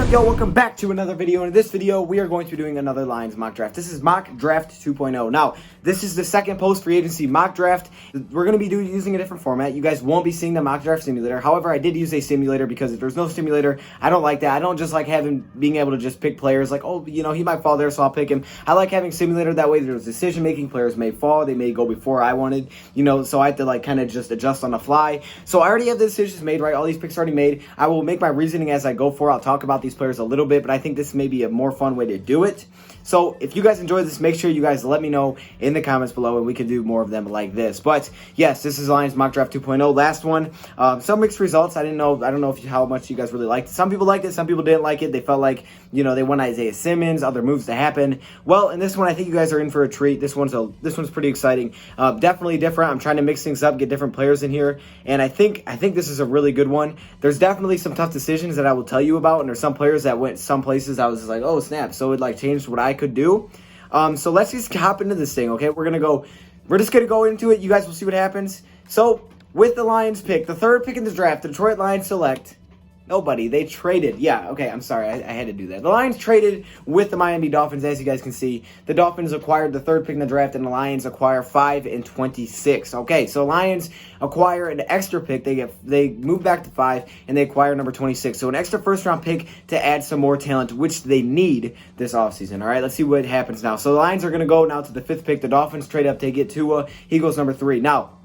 up, yo? Welcome back to another video. In this video, we are going to be doing another Lions mock draft. This is mock draft 2.0. Now, this is the second post free agency mock draft. We're going to be using a different format. You guys won't be seeing the mock draft simulator. However, I did use a simulator because if there's no simulator, I don't like that. I don't just like being able to just pick players like, oh, you know, he might fall there, so I'll pick him. I like having simulator. That way there's decision making. Players may fall. They may go before I wanted, you know, so I have to like kind of just adjust on the fly. So I already have the decisions made, right? All these picks are already made. I will make my reasoning as I go for. I'll talk about these players a little bit, but I think this may be a more fun way to do it. So if you guys enjoyed this, make sure you guys let me know in the comments below and we can do more of them like this. But yes, this is Lions mock draft 2.0, last one. Some mixed results. I don't know how much you guys really liked it. Some people liked it, some people didn't like it. They felt like, you know, they want Isaiah Simmons, other moves to happen. Well, in this one, I think you guys are in for a treat. This one's pretty exciting. Definitely different. I'm trying to mix things up, get different players in here, and I think this is a really good one. There's definitely some tough decisions that I will tell you about, and there's some players that went some places I was just like, oh snap, so it like changed what I could do. So let's just hop into this thing, okay? We're just gonna go into it. You guys will see what happens. So with the Lions pick, the third pick in the draft, the Detroit Lions select nobody. They traded. Yeah, okay, I'm sorry. I had to do that. The Lions traded with the Miami Dolphins, as you guys can see. The Dolphins acquired the third pick in the draft, and the Lions acquire 5 and 26. Okay, so Lions acquire an extra pick. They move back to 5, and they acquire number 26. So an extra first-round pick to add some more talent, which they need this offseason. All right, let's see what happens now. So the Lions are going to go now to the 5th pick. The Dolphins trade up, they get Tua. He goes number 3. Now,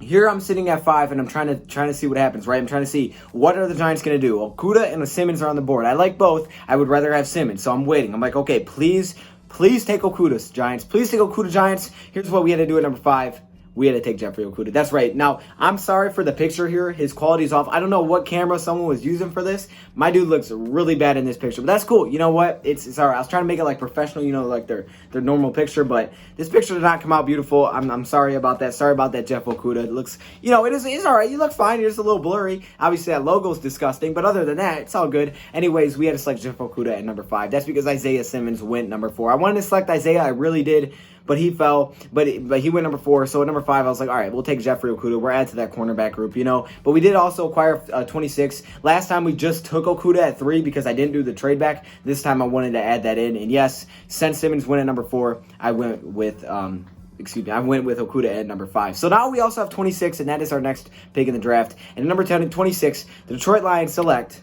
here I'm sitting at 5, and I'm trying to see what happens, right? I'm trying to see what are the Giants going to do. Okudah and Simmons are on the board. I like both. I would rather have Simmons, so I'm waiting. I'm like, okay, please take Okudah, Giants. Please take Okudah, Giants. Here's what we had to do at number 5. We had to take Jeffrey Okudah. That's right. Now, I'm sorry for the picture here. His quality is off. I don't know what camera someone was using for this. My dude looks really bad in this picture, but that's cool. You know what? It's all right. I was trying to make it like professional, you know, like their normal picture, but this picture did not come out beautiful. I'm sorry about that. Sorry about that, Jeff Okudah. It looks, you know, it's all right. You look fine. You're just a little blurry. Obviously, that logo is disgusting, but other than that, it's all good. Anyways, we had to select Jeff Okudah at number 5. That's because Isaiah Simmons went number 4. I wanted to select Isaiah. I really did. But he fell, but he went number 4. So at number 5, I was like, all right, we'll take Jeffrey Okudah. We're added to that cornerback group, you know. But we did also acquire 26. Last time we just took Okudah at 3 because I didn't do the trade back. This time I wanted to add that in. And yes, since Simmons went at number 4, I went with Okudah at number 5. So now we also have 26, and that is our next pick in the draft. And at number 10 and 26, the Detroit Lions select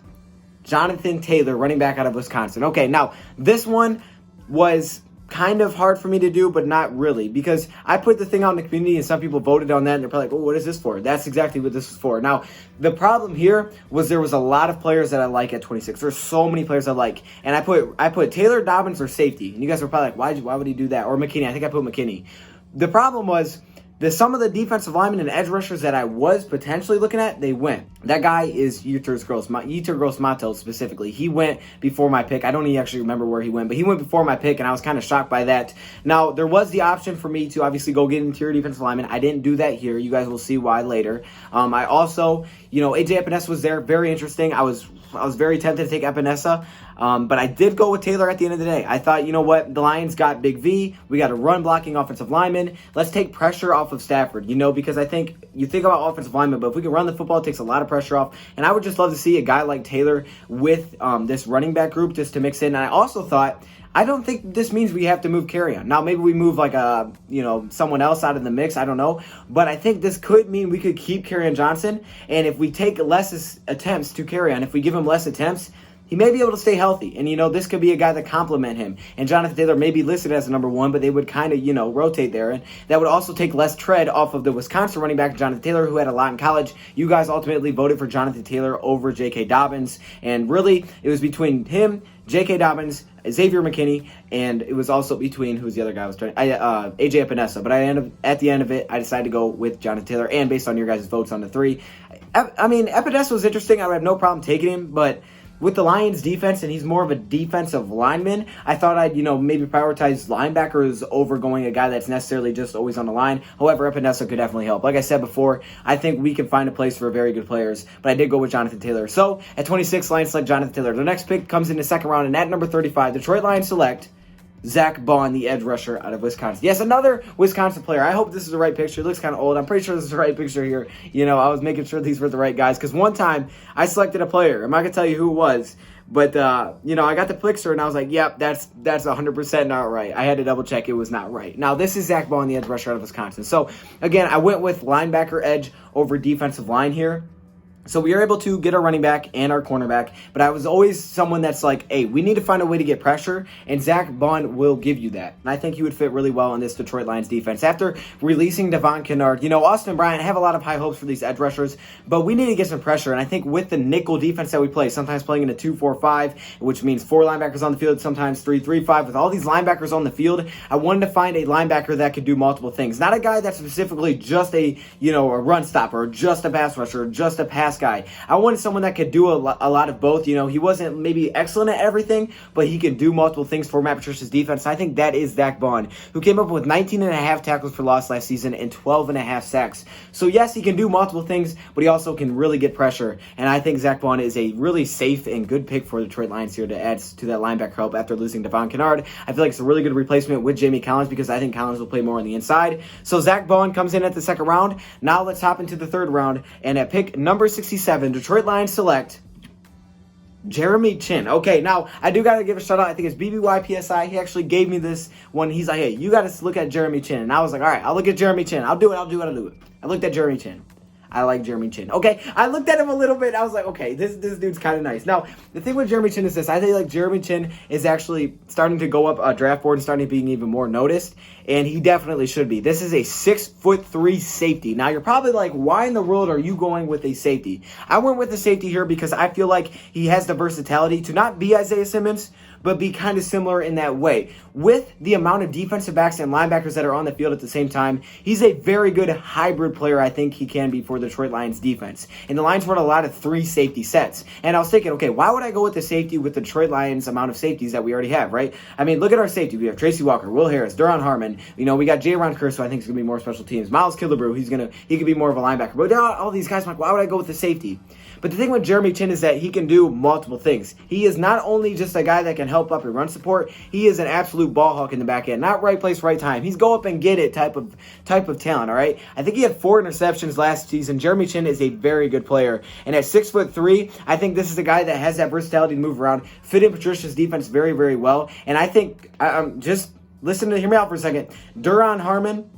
Jonathan Taylor, running back out of Wisconsin. Okay, now this one was kind of hard for me to do, but not really, because I put the thing out in the community and some people voted on that and they're probably like, oh, what is this for? That's exactly what this is for. Now, the problem here was there was a lot of players that I like at 26. There's so many players I like, and I put Taylor, Dobbins, or safety, and you guys were probably like, why would he do that? Or McKinney. I think I put McKinney. The problem was some of the defensive linemen and edge rushers that I was potentially looking at, they went. That guy is Yetur Gross-Matos specifically. He went before my pick. I don't even actually remember where he went, but he went before my pick, and I was kind of shocked by that. Now, there was the option for me to obviously go get interior defensive lineman. I didn't do that here. You guys will see why later. I also, you know, AJ Epinesa was there. Very interesting. I was very tempted to take Epinesa, but I did go with Taylor at the end of the day. I thought, you know what? The Lions got Big V. We got a run-blocking offensive lineman. Let's take pressure off of Stafford, you know, because I think you think about offensive linemen, but if we can run the football, it takes a lot of pressure off. And I would just love to see a guy like Taylor with this running back group just to mix in. And I also thought, I don't think this means we have to move Kerryon. Now, maybe we move like someone else out of the mix. I don't know. But I think this could mean we could keep Kerryon Johnson. And if we take less attempts to Kerryon, if we give him less attempts, he may be able to stay healthy. And, you know, this could be a guy that complement him. And Jonathan Taylor may be listed as number 1, but they would kind of, you know, rotate there. And that would also take less tread off of the Wisconsin running back, Jonathan Taylor, who had a lot in college. You guys ultimately voted for Jonathan Taylor over J.K. Dobbins. And really, it was between him, J.K. Dobbins, Xavier McKinney, and it was also between, who's the other guy I was trying, AJ Epinesa. But at the end of it, I decided to go with Jonathan Taylor, and based on your guys' votes on the 3. I mean, Epinesa was interesting. I would have no problem taking him, but with the Lions defense, and he's more of a defensive lineman, I thought I'd, you know, maybe prioritize linebackers over going a guy that's necessarily just always on the line. However, Epinesa could definitely help. Like I said before, I think we can find a place for very good players, but I did go with Jonathan Taylor. So, at 26, Lions select Jonathan Taylor. The next pick comes in the second round, and at number 35, Detroit Lions select Zack Baun, the edge rusher out of Wisconsin. Yes, another Wisconsin player. I hope this is the right picture. It looks kind of old. I'm pretty sure this is the right picture here. You know, I was making sure these were the right guys because one time I selected a player. I'm not going to tell you who it was, but, you know, I got the picture and I was like, yep, that's 100% not right. I had to double check. It was not right. Now, this is Zack Baun, the edge rusher out of Wisconsin. So, again, I went with linebacker edge over defensive line here. So we are able to get our running back and our cornerback, but I was always someone that's like, hey, we need to find a way to get pressure, and Zack Baun will give you that. And I think he would fit really well in this Detroit Lions defense. After releasing Devon Kennard, you know, Austin Bryant, I have a lot of high hopes for these edge rushers, but we need to get some pressure, and I think with the nickel defense that we play, sometimes playing in a 2-4-5, which means 4 linebackers on the field, sometimes 3-3-5, with all these linebackers on the field, I wanted to find a linebacker that could do multiple things. Not a guy that's specifically just a, you know, a run stopper, or just a pass rusher, or just a pass guy. I wanted someone that could do a lot of both. You know, he wasn't maybe excellent at everything, but he could do multiple things for Matt Patricia's defense. I think that is Zack Baun, who came up with 19.5 tackles for loss last season and 12.5 sacks. So yes, he can do multiple things, but he also can really get pressure. And I think Zack Baun is a really safe and good pick for the Detroit Lions here to add to that linebacker help after losing Devon Kennard. I feel like it's a really good replacement with Jamie Collins because I think Collins will play more on the inside. So Zack Baun comes in at the second round. Now let's hop into the third round. And at pick number 67, Detroit Lions select Jeremy Chinn. Okay, now I do got to give a shout out. I think it's BBYPSI. He actually gave me this one. He's like, hey, you got to look at Jeremy Chinn. And I was like, all right, I'll look at Jeremy Chinn. I'll do it. I looked at Jeremy Chinn. I like Jeremy Chinn. Okay, I looked at him a little bit. I was like, okay, this dude's kind of nice. Now, the thing with Jeremy Chinn is this. I think like Jeremy Chinn is actually starting to go up a draft board and starting being even more noticed, and he definitely should be. This is a 6'3" safety. Now, you're probably like, why in the world are you going with a safety? I went with the safety here because I feel like he has the versatility to not be Isaiah Simmons, but be kind of similar in that way. With the amount of defensive backs and linebackers that are on the field at the same time, he's a very good hybrid player. I think he can be for the Detroit Lions defense. And the Lions run a lot of 3 safety sets. And I was thinking, okay, why would I go with the safety with the Detroit Lions amount of safeties that we already have, right? I mean, look at our safety. We have Tracy Walker, Will Harris, Duron Harmon. You know, we got J-Ron Curse, who I think is going to be more special teams. Miles Killebrew, he could be more of a linebacker. But all these guys, I'm like, why would I go with the safety? But the thing with Jeremy Chinn is that he can do multiple things. He is not only just a guy that can help up and run support, he is an absolute ball hawk in the back end. Not right place, right time. He's go up and get it type of talent, all right? I think he had 4 interceptions last season. Jeremy Chinn is a very good player. And at 6'3", I think this is a guy that has that versatility to move around, fit in Patricia's defense very, very well. And I think, just hear me out for a second. Duron Harmon,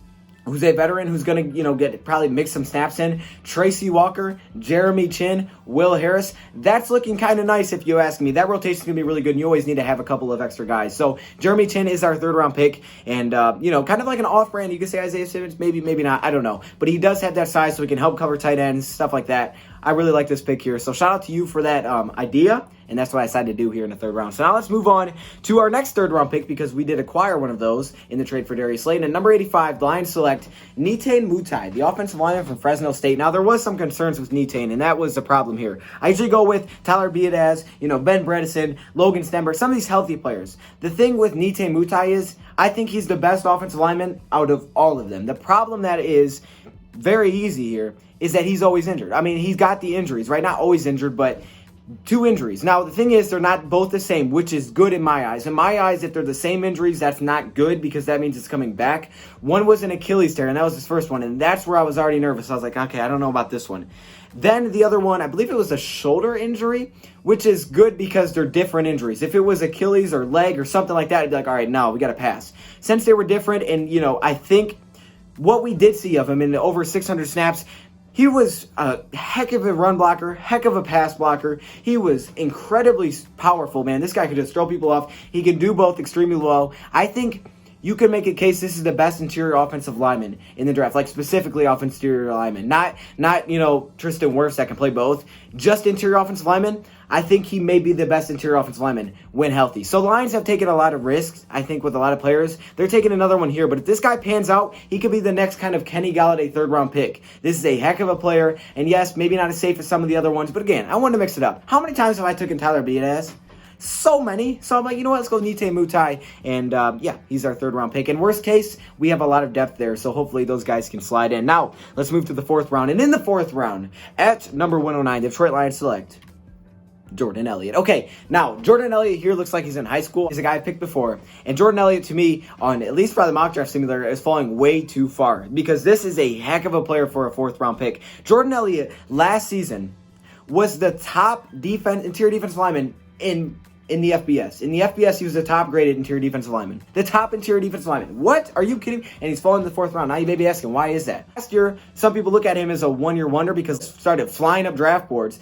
who's a veteran, who's going to, probably mix some snaps in. Tracy Walker, Jeremy Chinn, Will Harris. That's looking kind of nice if you ask me. That rotation's going to be really good, and you always need to have a couple of extra guys. So Jeremy Chinn is our third-round pick, and, kind of like an off-brand. You could say Isaiah Simmons, maybe not. I don't know. But he does have that size, so he can help cover tight ends, stuff like that. I really like this pick here. So shout out to you for that idea. And that's what I decided to do here in the third round. So now let's move on to our next third-round pick because we did acquire one of those in the trade for Darius Slayton. At number 85, the Lions select Netane Muti, the offensive lineman from Fresno State. Now, there was some concerns with Netane, and that was the problem here. I usually go with Tyler Biadasz, Ben Bredesen, Logan Stenberg, some of these healthy players. The thing with Netane Muti is I think he's the best offensive lineman out of all of them. The problem that is very easy here is that he's always injured. I mean, he's got the injuries, right? Not always injured, but 2 injuries. Now, the thing is, they're not both the same, which is good in my eyes. In my eyes, if they're the same injuries, that's not good because that means it's coming back. One was an Achilles tear, and that was his first one, and that's where I was already nervous. I was like, okay, I don't know about this one. Then the other one, I believe it was a shoulder injury, which is good because they're different injuries. If it was Achilles or leg or something like that, I'd be like, all right, no, we got to pass. Since they were different, and, I think what we did see of him in the over 600 snaps, he was a heck of a run blocker, heck of a pass blocker. He was incredibly powerful, man. This guy could just throw people off. He can do both extremely well. I think you can make a case this is the best interior offensive lineman in the draft, like specifically offensive interior lineman. Not Tristan Wirfs that can play both. Just interior offensive lineman. I think he may be the best interior offensive lineman when healthy. So the Lions have taken a lot of risks, I think, with a lot of players. They're taking another one here. But if this guy pans out, he could be the next kind of Kenny Galladay third-round pick. This is a heck of a player. And yes, maybe not as safe as some of the other ones. But again, I wanted to mix it up. How many times have I taken Tyler Biadasz? So many. So I'm like, you know what? Let's go Netane Muti. And he's our third-round pick. In worst case, we have a lot of depth there. So hopefully those guys can slide in. Now, let's move to the fourth round. And in the fourth round, at number 109, the Detroit Lions select Jordan Elliott. Okay, now Jordan Elliott here looks like he's in high school. He's a guy I picked before. And Jordan Elliott, to me, on at least for the mock draft simulator, is falling way too far because this is a heck of a player for a 4th round pick. Jordan Elliott last season was the top interior defensive lineman in the FBS. In the FBS, he was the top graded interior defensive lineman. The top interior defensive lineman. What? Are you kidding? And he's falling in the 4th round. Now you may be asking, why is that? Last year, some people look at him as a one-year wonder because he started flying up draft boards.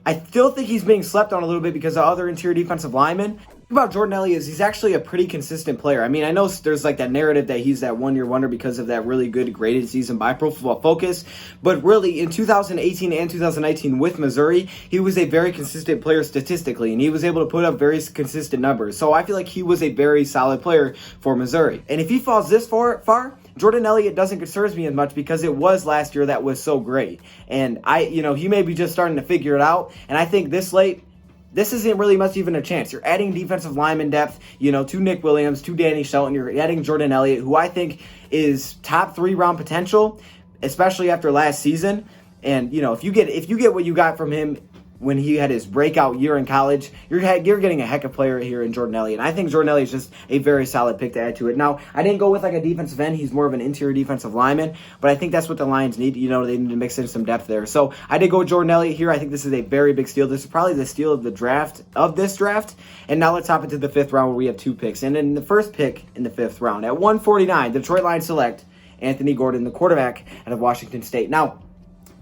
I still think he's being slept on a little bit because of other interior defensive linemen. The thing about Jordan Elliott is he's actually a pretty consistent player. I mean, I know there's like that narrative that he's that one-year wonder because of that really good graded season by Pro Football Focus. But really, in 2018 and 2019 with Missouri, he was a very consistent player statistically, and he was able to put up very consistent numbers. So I feel like he was a very solid player for Missouri. And if he falls this far, Jordan Elliott doesn't concern me as much because it was last year that was so great. And he may be just starting to figure it out. And I think this late, this isn't really much even a chance. You're adding defensive lineman depth, to Nick Williams, to Danny Shelton. You're adding Jordan Elliott, who I think is top 3 round potential, especially after last season. And, if you get what you got from him when he had his breakout year in college, you're getting a heck of a player here in Jordan Elliott. And I think Jordan Elliott is just a very solid pick to add to it. Now, I didn't go with like a defensive end. He's more of an interior defensive lineman, but I think that's what the Lions need. They need to mix in some depth there. So I did go with Jordan Elliott here. I think this is a very big steal. This is probably the steal of this draft. And now let's hop into the 5th round where we have 2 picks. And in the first pick in the 5th round, at 149, the Detroit Lions select Anthony Gordon, the quarterback out of Washington State. Now,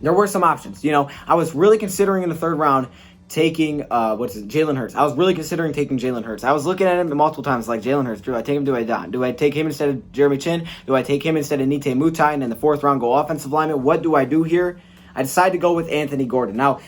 there were some options. I was really considering in the 3rd round taking Jalen Hurts. I was really considering taking Jalen Hurts. I was looking at him multiple times, like Jalen Hurts. Do I take him? Do I not? Do I take him instead of Jeremy Chinn? Do I take him instead of Netane Muti? And in the 4th round, go offensive lineman. What do I do here? I decided to go with Anthony Gordon. Now,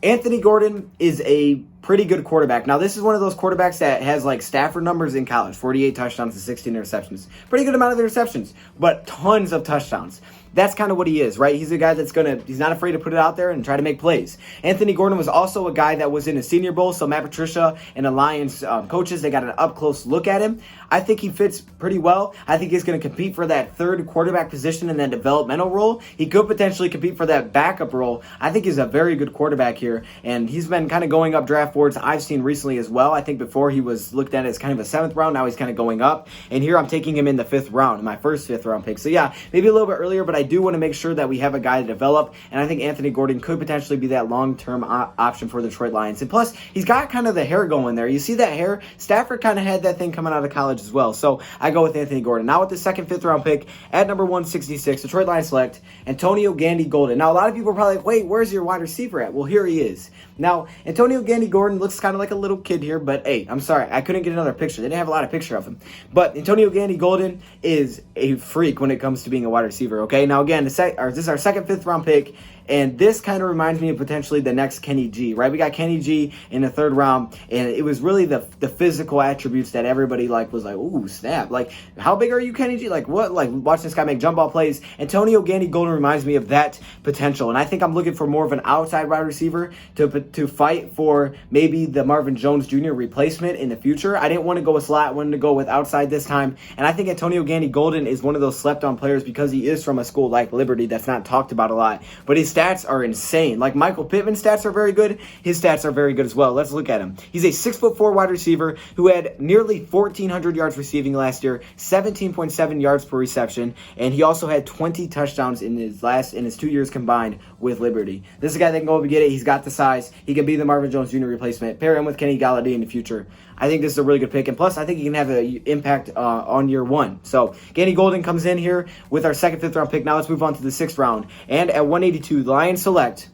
Anthony Gordon is a pretty good quarterback. Now, this is one of those quarterbacks that has like Stafford numbers in college, 48 touchdowns and 16 interceptions. Pretty good amount of interceptions, but tons of touchdowns. That's kind of what he is, right? He's a guy he's not afraid to put it out there and try to make plays. Anthony Gordon was also a guy that was in a Senior Bowl, so Matt Patricia and the Lions coaches, they got an up-close look at him. I think he fits pretty well. I think he's going to compete for that 3rd quarterback position in that developmental role. He could potentially compete for that backup role. I think he's a very good quarterback here, and he's been kind of going up draft boards I've seen recently as well. I think before he was looked at as kind of a 7th round, now he's kind of going up, and here I'm taking him in the 5th round, my first 5th round pick. So yeah, maybe a little bit earlier, but I do want to make sure that we have a guy to develop, and I think Anthony Gordon could potentially be that long-term option for the Detroit Lions. And plus, he's got kind of the hair going there. You see that hair? Stafford kind of had that thing coming out of college as well. So I go with Anthony Gordon. Now with the 2nd, 5th round pick at number 166, Detroit Lions select Antonio Gandy-Golden. Now a lot of people are probably like, wait, where's your wide receiver at? Well, here he is. Now, Antonio Gandy-Gordon looks kind of like a little kid here, but hey, I'm sorry, I couldn't get another picture. They didn't have a lot of picture of him. But Antonio Gandy-Golden is a freak when it comes to being a wide receiver, okay? Now again, this is our 2nd, 5th round pick, and this kind of reminds me of potentially the next Kenny G, right? We got Kenny G in the 3rd round, and it was really the physical attributes that everybody was like, ooh, snap. Like, how big are you, Kenny G? Like, what? Like, watching this guy make jump ball plays. Antonio Gandy-Golden reminds me of that potential, and I think I'm looking for more of an outside wide receiver to fight for maybe the Marvin Jones Jr. replacement in the future. I didn't want to go with slot, I wanted to go with outside this time, and I think Antonio Gandy-Golden is one of those slept-on players because he is from a school like Liberty that's not talked about a lot, but his stats are insane. Like Michael Pittman's stats are very good. His stats are very good as well. Let's look at him. He's a 6'4" wide receiver who had nearly 1,400 yards receiving last year, 17.7 yards per reception, and he also had 20 touchdowns in his 2 years combined with Liberty. This is a guy that can go up and get it. He's got the size. He can be the Marvin Jones Jr. replacement. Pair him with Kenny Galladay in the future. I think this is a really good pick, and plus I think he can have an impact on year 1. So Gandy-Golden comes in here with our 2nd, 5th round pick. Now let's move on to the 6th round. And at 182, the Lions select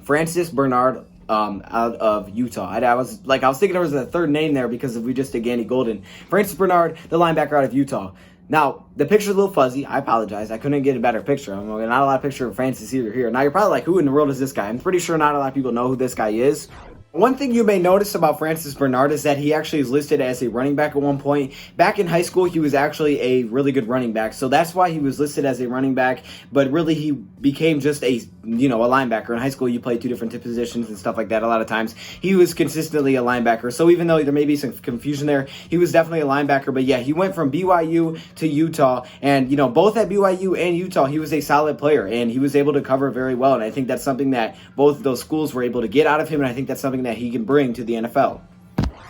Francis Bernard out of Utah. I was thinking there was a 3rd name there because we just did Gandy-Golden. Francis Bernard, the linebacker out of Utah. Now, the picture's a little fuzzy. I apologize. I couldn't get a better picture. Not a lot of picture of Francis either here. Now, you're probably like, who in the world is this guy? I'm pretty sure not a lot of people know who this guy is. One thing you may notice about Francis Bernard is that he actually is listed as a running back at one point. Back in high school, he was actually a really good running back, so that's why he was listed as a running back, but really he became just a linebacker. In high school, you play 2 different positions and stuff like that a lot of times. He was consistently a linebacker, so even though there may be some confusion there, he was definitely a linebacker, but yeah, he went from BYU to Utah, and both at BYU and Utah, he was a solid player, and he was able to cover very well, and I think that's something that both of those schools were able to get out of him, and I think that's something something that he can bring to the NFL.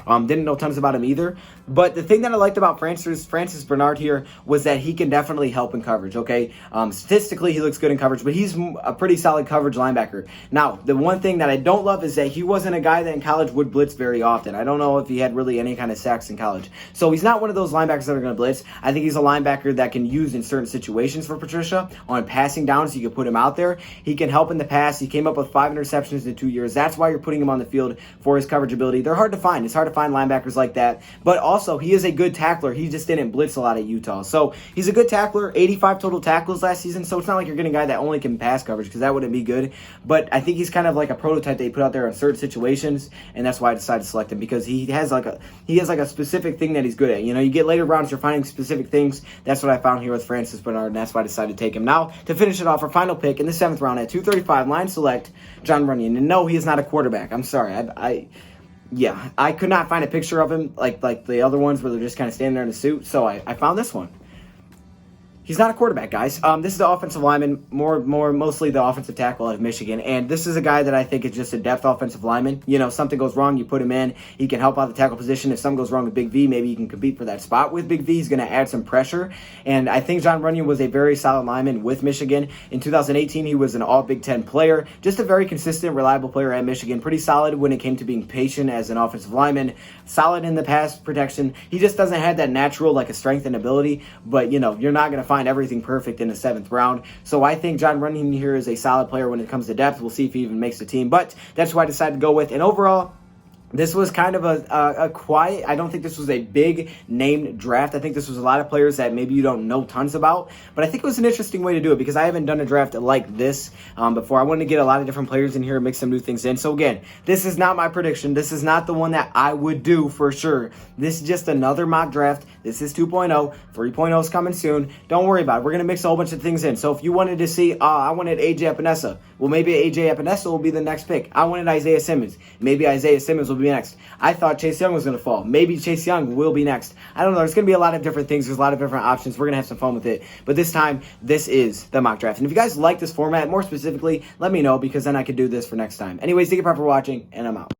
Didn't know tons about him either. But the thing that I liked about Francis Bernard here was that he can definitely help in coverage, okay? Statistically, he looks good in coverage, but he's a pretty solid coverage linebacker. Now, the one thing that I don't love is that he wasn't a guy that in college would blitz very often. I don't know if he had really any kind of sacks in college. So he's not one of those linebackers that are going to blitz. I think he's a linebacker that can use in certain situations for Patricia. On passing downs, you can put him out there. He can help in the pass. He came up with 5 interceptions in 2 years. That's why you're putting him on the field for his coverage ability. They're hard to find. It's hard to find linebackers like that. But also, he is a good tackler. He just didn't blitz a lot at Utah. So he's a good tackler, 85 total tackles last season. So it's not like you're getting a guy that only can pass coverage, because that wouldn't be good. But I think he's kind of like a prototype that you put out there in certain situations, and that's why I decided to select him, because he has like a specific thing that he's good at. You know, you get later rounds, you're finding specific things. That's what I found here with Francis Bernard, and that's why I decided to take him. Now, to finish it off, our final pick in the 7th round at 235, line select, Jon Runyan. And no, he is not a quarterback. I'm sorry. I could not find a picture of him like the other ones where they're just kind of standing there in a suit, so I found this one. He's not a quarterback, guys. This is the offensive lineman, mostly the offensive tackle out of Michigan, and this is a guy that I think is just a depth offensive lineman. You know, something goes wrong, you put him in. He can help out the tackle position. If something goes wrong with Big V, maybe he can compete for that spot with Big V. He's going to add some pressure, and I think Jon Runyan was a very solid lineman with Michigan. In 2018, he was an All-Big Ten player, just a very consistent, reliable player at Michigan. Pretty solid when it came to being patient as an offensive lineman, solid in the pass protection. He just doesn't have that natural, like a strength and ability, but, you know, you're not going to find everything perfect in the 7th round. So I think Jon Runyan here is a solid player when it comes to depth. We'll see if he even makes the team, but that's who I decided to go with. And overall, this was kind of a quiet, I don't think this was a big named draft. I think this was a lot of players that maybe you don't know tons about, but I think it was an interesting way to do it, because I haven't done a draft like this before. I wanted to get a lot of different players in here and mix some new things in. So again, this is not my prediction. This is not the one that I would do for sure. This is just another mock draft. This is 2.0. 3.0 is coming soon. Don't worry about it. We're going to mix a whole bunch of things in. So if you wanted to see, I wanted AJ Epinesa. Well, maybe AJ Epinesa will be the next pick. I wanted Isaiah Simmons. Maybe Isaiah Simmons will be next. I thought Chase Young was going to fall. Maybe Chase Young will be next. I don't know. There's going to be a lot of different things. There's a lot of different options. We're going to have some fun with it. But this time, this is the mock draft. And if you guys like this format, more specifically, let me know, because then I could do this for next time. Anyways, thank you for watching, and I'm out.